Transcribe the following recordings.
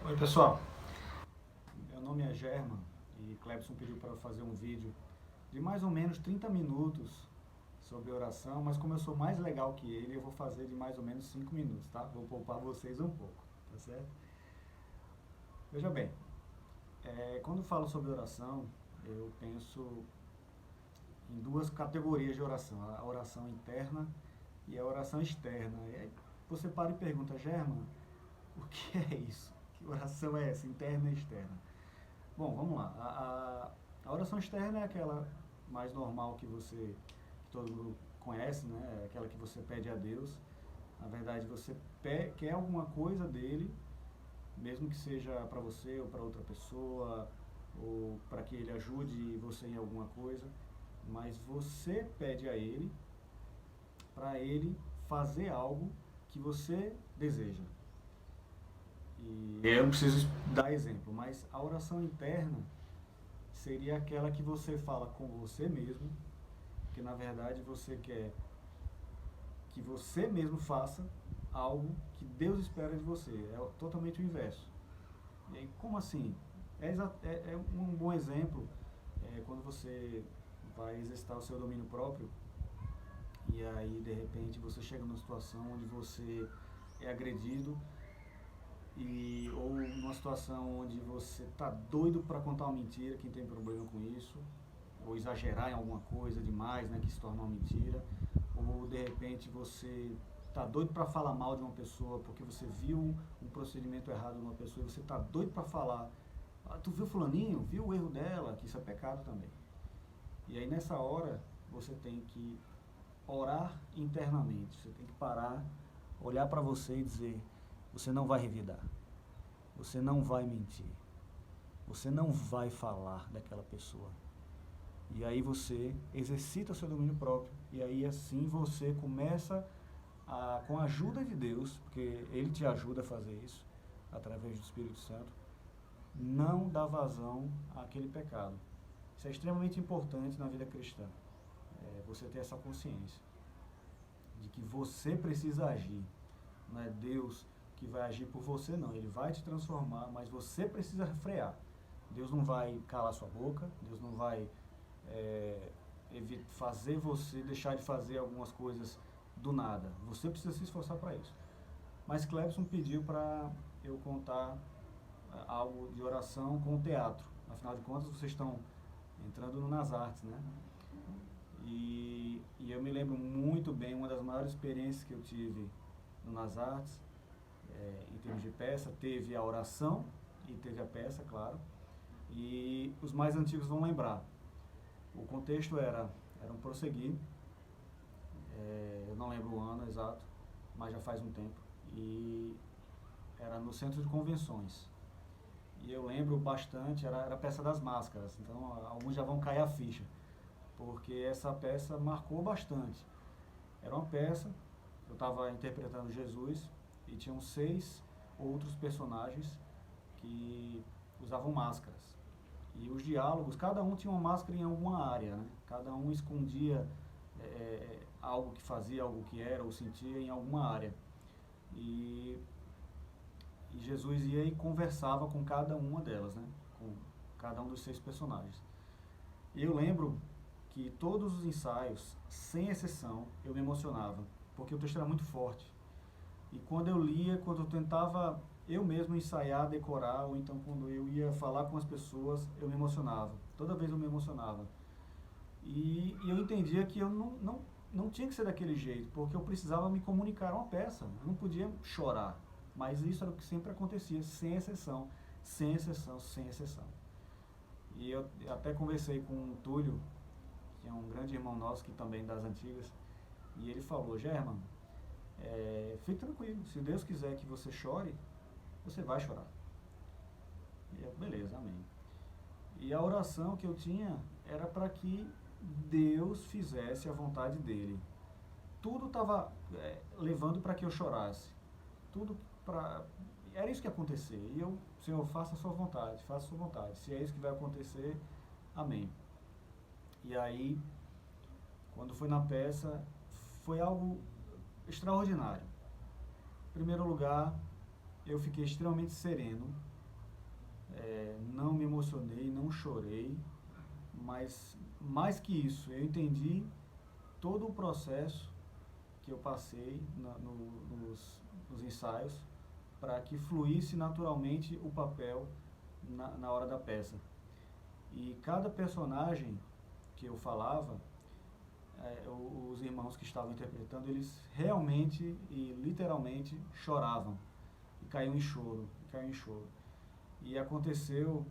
Oi pessoal, meu nome é German e Clebson pediu para eu fazer um vídeo de mais ou menos 30 minutos sobre oração, mas como eu sou mais legal que ele, eu vou fazer de mais ou menos 5 minutos, tá? Vou poupar vocês um pouco, tá certo? Veja bem, quando falo sobre oração, eu penso em duas categorias de oração, a oração interna e a oração externa. E aí você para e pergunta, German, o que é isso? Que oração é essa, interna e externa? Bom, vamos lá. A oração externa é aquela mais normal que todo mundo conhece, né? É aquela que você pede a Deus. Na verdade, você quer alguma coisa dele, mesmo que seja para você ou para outra pessoa, ou para que ele ajude você em alguma coisa, mas você pede a ele para ele fazer algo que você deseja. E eu não preciso dar exemplo, mas a oração interna seria aquela que você fala com você mesmo, que na verdade você quer que você mesmo faça algo que Deus espera de você. É totalmente o inverso. E aí, como assim? É um bom exemplo quando você vai exercitar o seu domínio próprio e aí de repente você chega numa situação onde você é agredido ou numa situação onde você tá doido para contar uma mentira, quem tem problema com isso, ou exagerar em alguma coisa demais, né, que se torna uma mentira, ou de repente você tá doido para falar mal de uma pessoa porque você viu um procedimento errado de uma pessoa e você tá doido para falar, tu viu fulaninho, viu o erro dela, que isso é pecado também. E aí nessa hora você tem que orar internamente, você tem que parar, olhar para você e dizer, você não vai revidar, você não vai mentir, você não vai falar daquela pessoa. E aí você exercita o seu domínio próprio, e aí assim você começa com a ajuda de Deus, porque Ele te ajuda a fazer isso, através do Espírito Santo, não dar vazão àquele pecado. Isso é extremamente importante na vida cristã, você ter essa consciência de que você precisa agir, não é Deus que vai agir por você, não. Ele vai te transformar, mas você precisa frear. Deus não vai calar sua boca, Deus não vai fazer você deixar de fazer algumas coisas do nada. Você precisa se esforçar para isso. Mas Clebson pediu para eu contar algo de oração com o teatro. Afinal de contas, vocês estão entrando nas artes, né? E eu me lembro muito bem, uma das maiores experiências que eu tive nas artes, em termos de peça, teve a oração e teve a peça, claro. E os mais antigos vão lembrar. O contexto era um prosseguir, eu não lembro o ano exato, mas já faz um tempo. E era no centro de convenções. E eu lembro bastante, era a peça das máscaras, então alguns já vão cair a ficha, porque essa peça marcou bastante. Era uma peça, eu estava interpretando Jesus e tinham 6 outros personagens que usavam máscaras. E os diálogos, cada um tinha uma máscara em alguma área, né? Cada um escondia algo que fazia, algo que era ou sentia em alguma área. E Jesus ia e conversava com cada uma delas, né? Com cada um dos 6 personagens. E eu lembro que todos os ensaios, sem exceção, eu me emocionava, porque o texto era muito forte. E quando eu lia, quando eu tentava eu mesmo ensaiar, decorar, ou então quando eu ia falar com as pessoas, eu me emocionava. Toda vez eu me emocionava. E eu entendia que eu não tinha que ser daquele jeito, porque eu precisava me comunicar uma peça. Eu não podia chorar. Mas isso era o que sempre acontecia, sem exceção, sem exceção, sem exceção. E eu até conversei com o Túlio, que é um grande irmão nosso, que também das antigas, e ele falou, German, fique tranquilo, se Deus quiser que você chore, você vai chorar. E eu, beleza, amém. E a oração que eu tinha era para que Deus fizesse a vontade dele. Tudo estava levando para que eu chorasse. Tudo era isso que ia acontecer. E eu, Senhor, faça a sua vontade, faça a sua vontade. Se é isso que vai acontecer, amém. E aí, quando foi na peça, foi algo extraordinário. Em primeiro lugar, eu fiquei extremamente sereno, não me emocionei, não chorei, mas mais que isso, eu entendi todo o processo que eu passei nos ensaios para que fluísse naturalmente o papel na hora da peça. E cada personagem que eu falava, os irmãos que estavam interpretando, eles realmente e literalmente choravam e caíam em choro, E aconteceu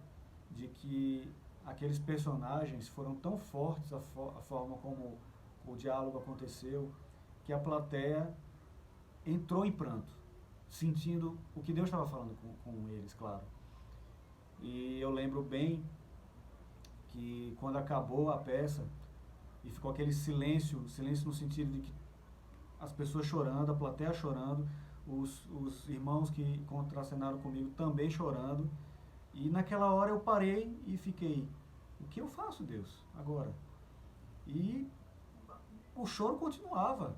de que aqueles personagens foram tão fortes, a forma como o diálogo aconteceu, que a plateia entrou em pranto, sentindo o que Deus estava falando com eles, claro. E eu lembro bem que quando acabou a peça e ficou aquele silêncio no sentido de que as pessoas chorando, a plateia chorando, os irmãos que contracenaram comigo também chorando, e naquela hora eu parei e fiquei, o que eu faço, Deus, agora? E o choro continuava,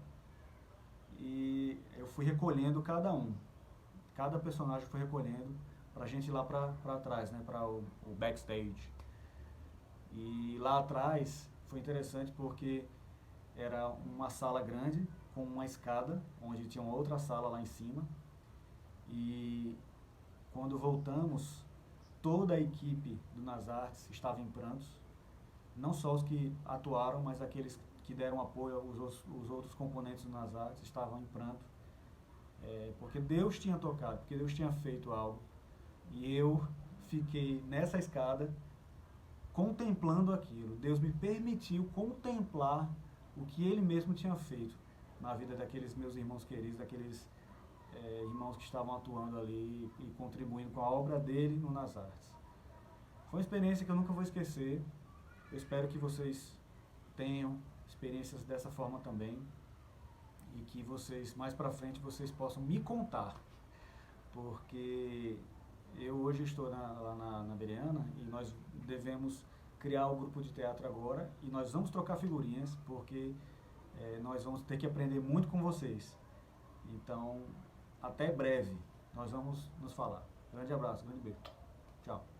e eu fui recolhendo cada personagem foi recolhendo pra gente ir lá pra trás, né, para o backstage. E lá atrás foi interessante porque era uma sala grande com uma escada, onde tinha uma outra sala lá em cima. E quando voltamos, toda a equipe do Nas Artes estava em prantos. Não só os que atuaram, mas aqueles que deram apoio os outros componentes do Nas Artes estavam em pranto. Porque Deus tinha tocado, porque Deus tinha feito algo. E eu fiquei nessa escada contemplando aquilo. Deus me permitiu contemplar o que Ele mesmo tinha feito na vida daqueles meus irmãos queridos, daqueles irmãos que estavam atuando ali e contribuindo com a obra dele no Nas Artes. Foi uma experiência que eu nunca vou esquecer. Eu espero que vocês tenham experiências dessa forma também e que vocês, mais pra frente, vocês possam me contar, porque eu hoje estou lá na Bereana e nós devemos criar o grupo de teatro agora e nós vamos trocar figurinhas porque nós vamos ter que aprender muito com vocês. Então, até breve, nós vamos nos falar. Grande abraço, grande beijo. Tchau.